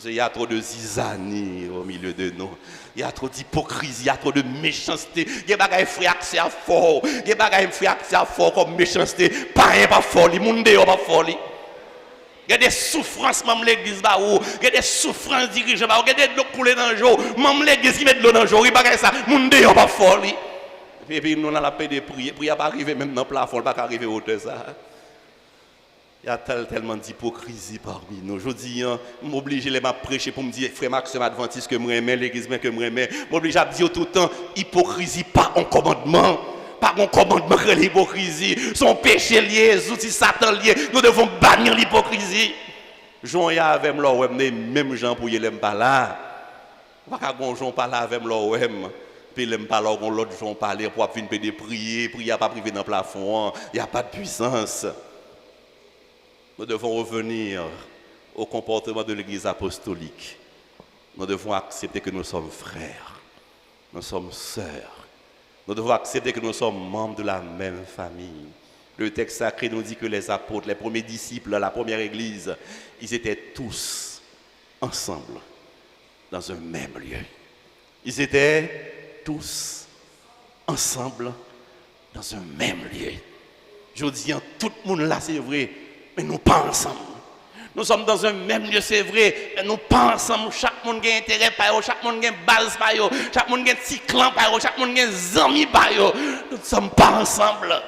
Parce qu'il y a trop de zizanie au milieu de nous. Il y a trop d'hypocrisie, il y a trop de méchanceté. Il y a des bagages frères qui sont forts. Il y a des bagages frères qui sont forts comme méchanceté. Pas folie, monde pas folie. Il y a des souffrances, même l'église, il y a des souffrances dirigées, il y a des l'eau coulée dans le jour, même l'église qui met de l'eau dans le jour, il n'y a pas ça, monde pas folie. Et puis nous, on a la paix de prier, prier pas arriver même dans le plafond, pas arriver au hauteur ça. Il y a tellement d'hypocrisie parmi nous. Je dis, je m'oblige à prêcher pour me dire, frère Max, Adventiste que je m'aime, l'église que je m'aime. Je m'oblige à dire tout le temps, hypocrisie, pas un commandement. Pas un commandement que l'hypocrisie. Son péché lié, les outils Satan liés. Nous devons bannir l'hypocrisie. Jean y a avec moi, même Jean pour y aller pas là. Pas qu'on Jean pas là avec moi, puis l'aime pas là, l'autre Jean parler pour venir prier, prier pas privé dans le plafond. Il n'y a pas de puissance. Nous devons revenir au comportement de l'Église apostolique. Nous devons accepter que nous sommes frères, nous sommes sœurs. Nous devons accepter que nous sommes membres de la même famille. Le texte sacré nous dit que les apôtres, les premiers disciples, la première Église, ils étaient tous ensemble dans un même lieu. Ils étaient tous ensemble dans un même lieu. Je dis, tout le monde là, c'est vrai. Mais nous pas ensemble. Nous sommes dans un même lieu, c'est vrai, mais nous pas ensemble. Chaque monde a intérêt par eux, chaque monde a base par eux, chaque monde a un petit clan par eux, chaque monde a amis par eux. Nous ne sommes pas ensemble.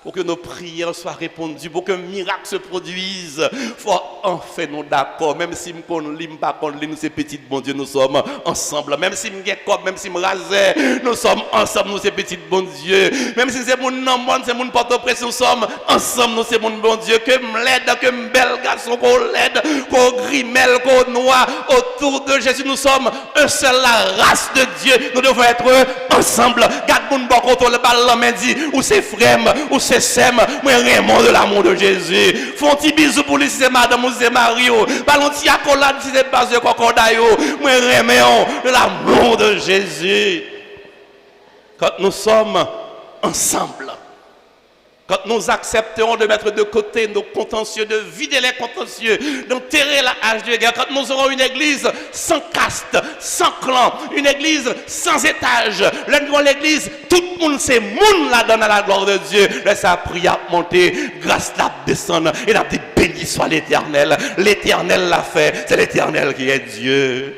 Pour que nos prières soient répondues, pour qu'un miracle se produise, il faut en faire nous d'accord. Même si nous ne sommes pas nous ces petits bon Dieu, nous sommes ensemble. Même si nous sommes même si nous rasons, nous sommes ensemble, nous ces petits bon Dieu. Même si c'est mon nom, c'est mon porte-presse, nous sommes ensemble, nous c'est mon bon Dieu. Que me l'aide, que me bel garçon, qu'on l'aide, qu'on grimelle, qu'on noie autour de Jésus. Nous sommes un seul, la race de Dieu. Nous devons être ensemble. Garde mon bon contre le ballon, mais dit, ou c'est frère, ou c'est sème, moi Raymond de l'amour de Jésus. Font petit bisou pour lui, c'est madame ou c'est Mario. Ballon ti accolade si c'est pas de cocordayo. Moi Raymond de l'amour de Jésus. Quand nous sommes ensemble, quand nous accepterons de mettre de côté nos contentieux, de vider les contentieux, d'enterrer la hache de guerre, quand nous aurons une église sans caste, sans clan, une église sans étage, l'église, tout le monde, c'est monde là donne à la gloire de Dieu. Laisse la prière monter, grâce la descendre, et la dit béni soit l'Éternel. L'Éternel l'a fait, c'est l'Éternel qui est Dieu.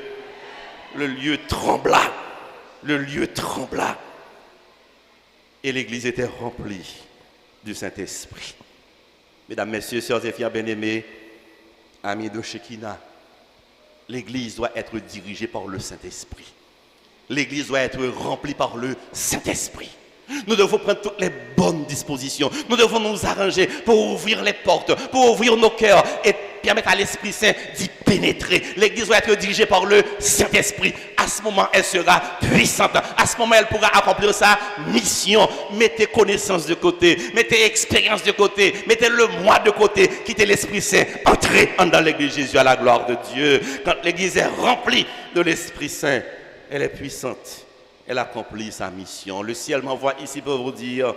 Le lieu trembla, le lieu trembla, et l'église était remplie du Saint-Esprit. Mesdames, messieurs, sœurs et frères bien-aimés, amis de Shekinah, l'église doit être dirigée par le Saint-Esprit. L'église doit être remplie par le Saint-Esprit. Nous devons prendre toutes les bonnes dispositions. Nous devons nous arranger pour ouvrir les portes, pour ouvrir nos cœurs et permettre à l'Esprit Saint d'y pénétrer. L'église doit être dirigée par le Saint-Esprit. À ce moment, elle sera puissante. À ce moment, elle pourra accomplir sa mission. Mettez connaissance de côté, mettez expérience de côté, mettez le moi de côté, quittez l'Esprit Saint, entrez dans l'église Jésus à la gloire de Dieu. Quand l'église est remplie de l'Esprit Saint, elle est puissante. Elle accomplit sa mission. Le ciel m'envoie ici pour vous dire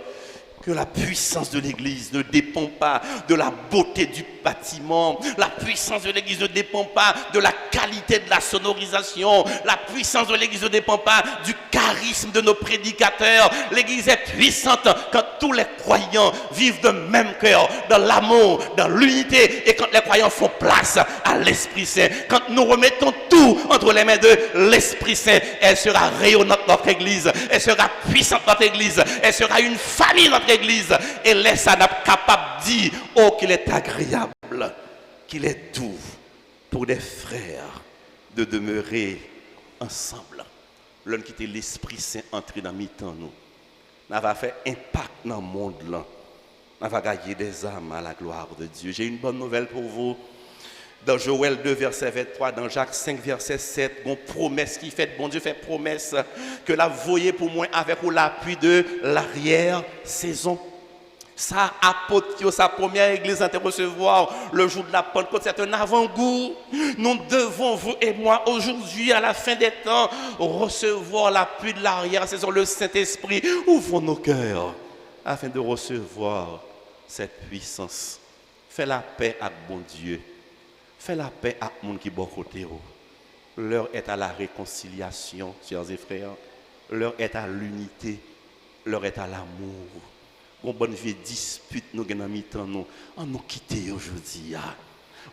que la puissance de l'église ne dépend pas de la beauté du bâtiment. La puissance de l'église ne dépend pas de la qualité de la sonorisation. La puissance de l'église ne dépend pas du charisme de nos prédicateurs. L'église est puissante quand tous les croyants vivent de même cœur, dans l'amour, dans l'unité, et quand les croyants font place à l'Esprit Saint. Quand nous remettons tout entre les mains de l'Esprit Saint, elle sera rayonnante notre église, elle sera puissante notre église, elle sera une famille notre église, et laisse à notre capable de dire, oh qu'il est agréable, qu'il est doux pour des frères de demeurer ensemble. L'homme qui était l'Esprit Saint entré dans mi-temps nous, n'a fait impact dans le monde là, n'a gagné des âmes à la gloire de Dieu. J'ai une bonne nouvelle pour vous. Dans Joël 2, verset 23, dans Jacques 5, verset 7, une promesse qui fait, bon Dieu fait promesse que la voyez pour moi avec l'appui de l'arrière-saison. Ça apôtre, sa première église à te recevoir le jour de la Pentecôte, c'est un avant-goût. Nous devons, vous et moi, aujourd'hui, à la fin des temps, recevoir l'appui de l'arrière-saison, le Saint-Esprit. Ouvrons nos cœurs afin de recevoir cette puissance. Fais la paix avec bon Dieu. Fais la paix à monde qui bon côté. L'heure est à la réconciliation, chers et frères. L'heure est à l'unité. L'heure est à l'amour. Une bonne vieille dispute nous dans mi-temps nous. On nous quitter aujourd'hui.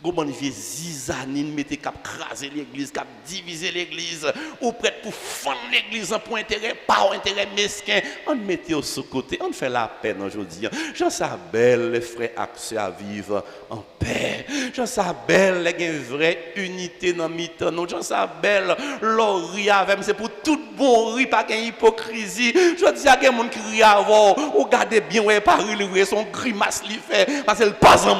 Une bonne vieille zizanine mettez cap craser l'église, cap diviser l'église, ou prête pour fendre l'église pour intérêt, pas intérêt mesquin. On mettez au sous-côté, on fait la paix aujourd'hui. Jean Sabel, les frères accès à vivre en paix. Jean Sabel, les une vraie unité dans mi-temps. Jean Sabel, l'ori avec c'est pour tout bon riz, pas une hypocrisie. Je dis à quelqu'un qui rit avant, regardez bien où est Paris, son grimace lui fait, parce qu'elle passe en